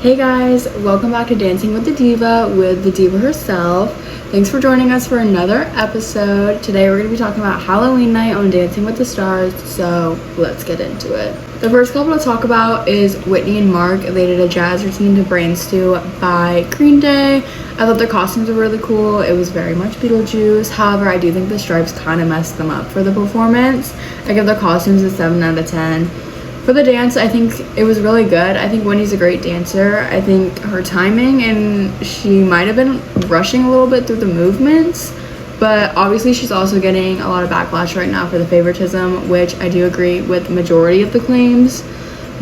Hey guys, welcome back to Dancing with the Diva with the Diva herself. Thanks for joining us for another episode. Today we're going to be talking about Halloween night on Dancing with the Stars, so let's get into it. The first couple to talk about is Whitney and Mark. They did a jazz routine to Brain Stew by Green Day. I thought their costumes were really cool. It was very much Beetlejuice. However, I do think the stripes kind of messed them up for the performance. I give their costumes a 7 out of 10. For the dance, I think it was really good. I think Whitney's a great dancer. I think her timing, and she might have been rushing a little bit through the movements, but obviously she's also getting a lot of backlash right now for the favoritism, which I do agree with the majority of the claims.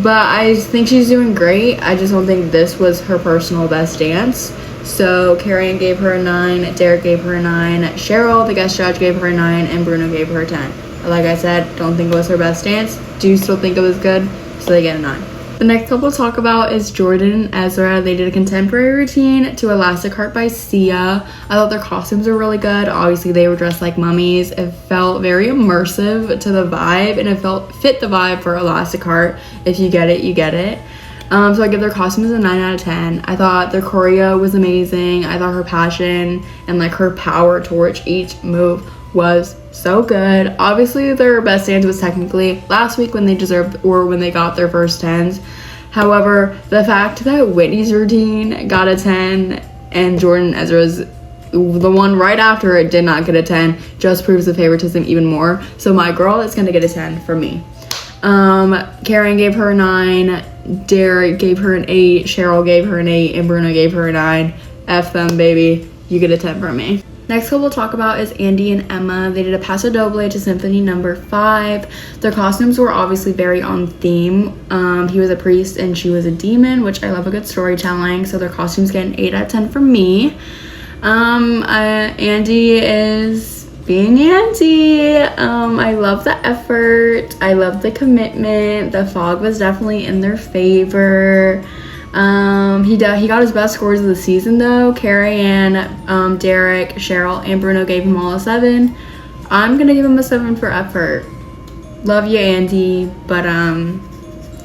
But I think she's doing great. I just don't think this was her personal best dance. So Carrie gave her a 9, Derek gave her a 9, Cheryl, the guest judge, gave her a 9, and Bruno gave her a 10. Like I said, don't think it was her best dance. Do still think it was good, so they get a 9. The next couple to talk about is Jordan and Ezra. They did a contemporary routine to Elastic Heart by Sia. I thought their costumes were really good. Obviously, they were dressed like mummies. It felt very immersive to the vibe, and it fit the vibe for Elastic Heart. If you get it, you get it. So I give their costumes a 9 out of 10. I thought their choreo was amazing. I thought her passion and like her power towards each move was so good. Obviously their best dance was technically last week when they deserved, or when they got their first 10s. However, the fact that Whitney's routine got a 10 and Jordan and Ezra's, the one right after it, did not get a 10 just proves the favoritism even more. So my girl is gonna get a 10 from me. Karen gave her a 9, Derek gave her an 8, Cheryl gave her an 8, and Bruno gave her a 9. F them, baby. You get a 10 from me. Next couple we'll talk about is Andy and Emma. They did a Paso Doble to Symphony number 5. Their costumes were obviously very on theme. He was a priest and she was a demon, which I love a good storytelling. So their costumes get an 8 out of 10 from me. Andy is being Andy. I love the effort. I love the commitment. The fog was definitely in their favor. He got his best scores of the season though. Carrie Ann, Derek, Cheryl, and Bruno gave him all a 7. I'm gonna give him a 7 for effort. Love you, Andy, but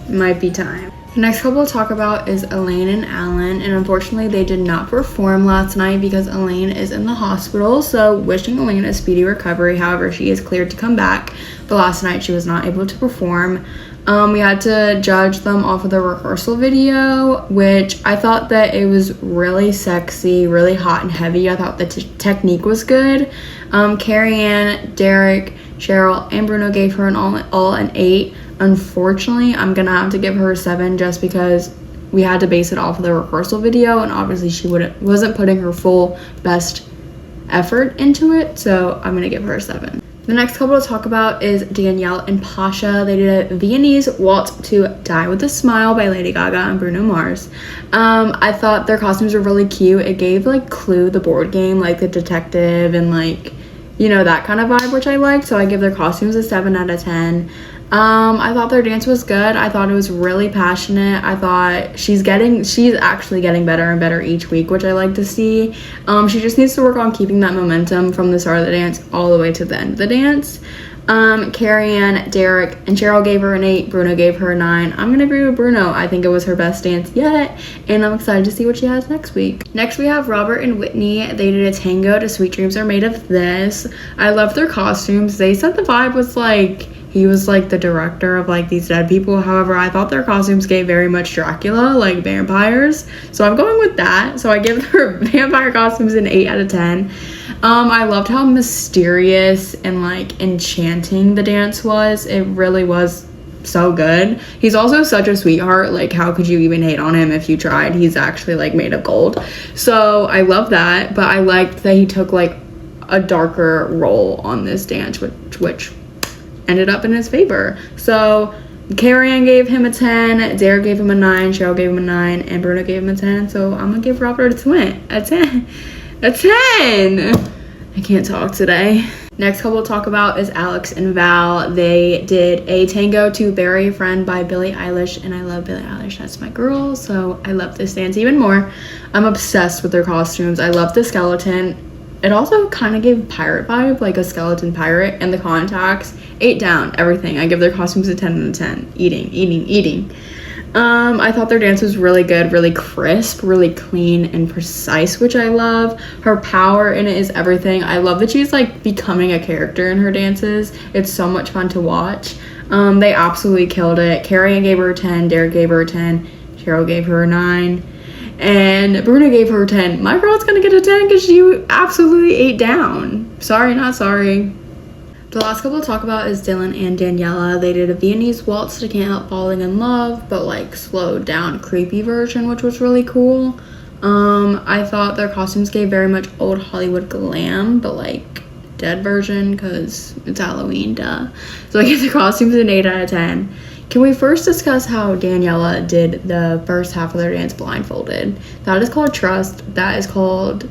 might be time. The next couple to talk about is Elaine and Alan, and unfortunately they did not perform last night because Elaine is in the hospital, so wishing Elaine a speedy recovery. However, she is cleared to come back, but last night she was not able to perform. We had to judge them off of the rehearsal video, which I thought that it was really sexy, really hot and heavy. I thought the technique was good. Carrie Ann, Derek, Cheryl, and Bruno gave her all an 8. Unfortunately, I'm gonna have to give her a 7 just because we had to base it off of the rehearsal video, and obviously she wasn't putting her full best effort into it, so I'm gonna give her a 7. The next couple to talk about is Danielle and Pasha. They did a Viennese waltz to Die With a Smile by Lady Gaga and Bruno Mars. I thought their costumes were really cute. It gave like Clue, the board game, like the detective and like, you know, that kind of vibe, which I liked. So I give their costumes a 7 out of 10. I thought their dance was good. I thought it was really passionate. I thought she's actually getting better and better each week, which I like to see. She just needs to work on keeping that momentum from the start of the dance all the way to the end of the dance. Carrie Ann, Derek, and Cheryl gave her an 8. Bruno gave her a 9. I'm gonna agree with Bruno. I think it was her best dance yet, and I'm excited to see what she has next week. Next we have Robert and Whitney. They did a tango to Sweet Dreams Are Made of This. I love their costumes. They said the vibe was like he was like the director of like these dead people. However, I thought their costumes gave very much Dracula, like vampires. So I'm going with that. So I give their vampire costumes an 8 out of 10. I loved how mysterious and like enchanting the dance was. It really was so good. He's also such a sweetheart. Like, how could you even hate on him if you tried? He's actually like made of gold. So I love that. But I liked that he took like a darker role on this dance, which ended up in his favor. So Carrie Ann gave him a 10, Derek gave him a 9, Cheryl gave him a 9, and Bruno gave him a 10. So I'm gonna give Robert a 10. I can't talk today. Next couple we'll talk about is Alex and Val. They did a tango to Bury a Friend by Billie Eilish, and I love Billie Eilish. That's my girl, so I love this dance even more. I'm obsessed with their costumes. I love the skeleton. It also kind of gave pirate vibe, like a skeleton pirate, and the contacts. 8 down, everything. I give their costumes a 10 out of 10. Eating. I thought their dance was really good, really crisp, really clean and precise, which I love. Her power in it is everything. I love that she's like becoming a character in her dances. It's so much fun to watch. They absolutely killed it. Carrie gave her a 10, Derek gave her a 10, Cheryl gave her a 9, and Bruna gave her a 10. My girl's gonna get a 10 because she absolutely ate down. Sorry, not sorry. The last couple to talk about is Dylan and Daniela. They did a Viennese waltz to Can't Help Falling in Love, but like slowed down creepy version, which was really cool. I thought their costumes gave very much old Hollywood glam, but like dead version because it's Halloween, duh. So I give the costumes an 8 out of 10. Can we first discuss how Daniela did the first half of their dance blindfolded? That is called trust. That is called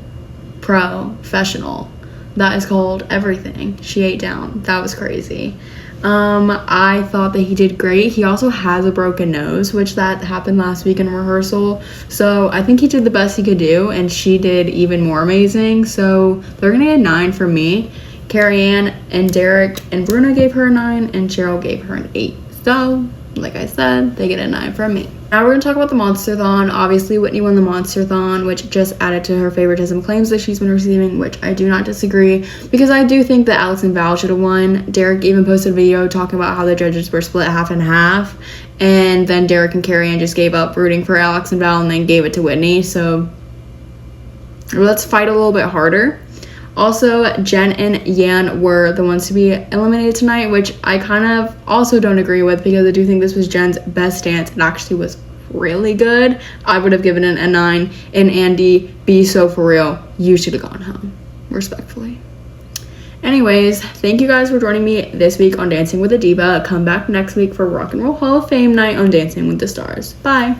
professional. That is called everything. She ate down. That was crazy. I thought that he did great. He also has a broken nose, which that happened last week in rehearsal. So I think he did the best he could do, and she did even more amazing. So they're gonna get a 9 from me. Carrie Ann and Derek and Bruna gave her a 9, and Cheryl gave her an 8. So, like I said, they get a 9 from me. Now we're going to talk about the Monster-thon. Obviously, Whitney won the Monster-thon, which just added to her favoritism claims that she's been receiving, which I do not disagree, because I do think that Alex and Val should have won. Derek even posted a video talking about how the judges were split half and half, and then Derek and Carrie Ann just gave up rooting for Alex and Val and then gave it to Whitney, so let's fight a little bit harder. Also, Jen and Yan were the ones to be eliminated tonight, which I kind of also don't agree with because I do think this was Jen's best dance. It actually was really good. I would have given it a 9. And Andy, be so for real. You should have gone home. Respectfully. Anyways, thank you guys for joining me this week on Dancing with a Diva. Come back next week for Rock and Roll Hall of Fame night on Dancing with the Stars. Bye.